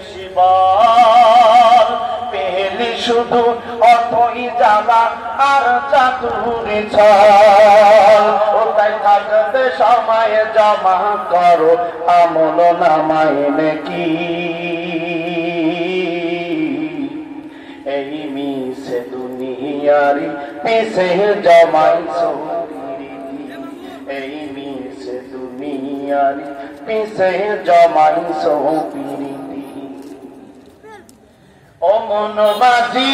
শিবার পেলি শুধু অর্থই জ্বালা আর চাতুরি ছল ও তাই থাকতে সময় জমা করো আমল নামায় নাকি এই মিশে দুনিয়ারি পিছে জমাইছো এই মিশে দুনিয়ারি পিছে জমাইছো পিরিতি ও মন মাঝি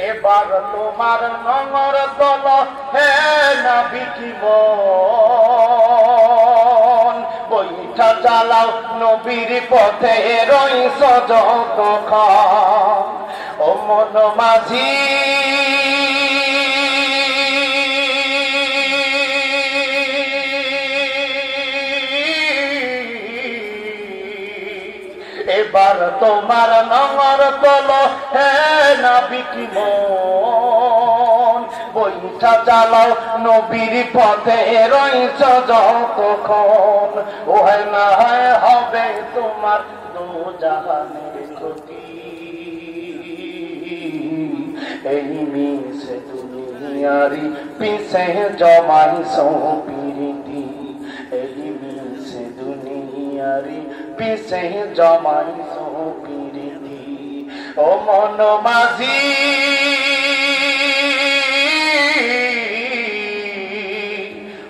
এবার তোমার নঙর দল হে নাবিকি মন বৈঠা চালাও নবীর পথে রইছ যতক্ষণ ও মন মাঝি এবার তোমার নঙর তল হে নাবিকি মন বৈঠা চালাও নবীর পথে রইছ যতক্ষণ ও না হবে তোমার দোজাহানের ক্ষতি এই মিশে দুনিয়ারি পিছে জমাইছো পিরিতি এই মিশে দুনিয়ারি পিছে জমাইছো পিরিতি ও মন মাঝি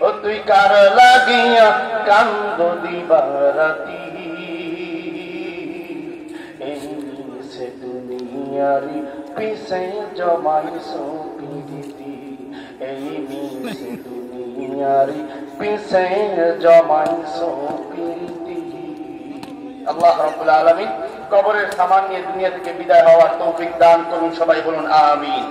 ও তুই কার লাগিয়া কান্দ দিবারাতি এই মিশে দুনিয়ারি পিছে জমাইছো পিরিতি এই মিশে দুনিয়ারি পিছে জমাইছো পিরিতি আল্লাহ রাব্বুল আলামিন কবরের সামান নিয়ে দুনিয়া থেকে বিদায় হওয়ার তৌফিক দান করুন সবাই বলুন আমিন।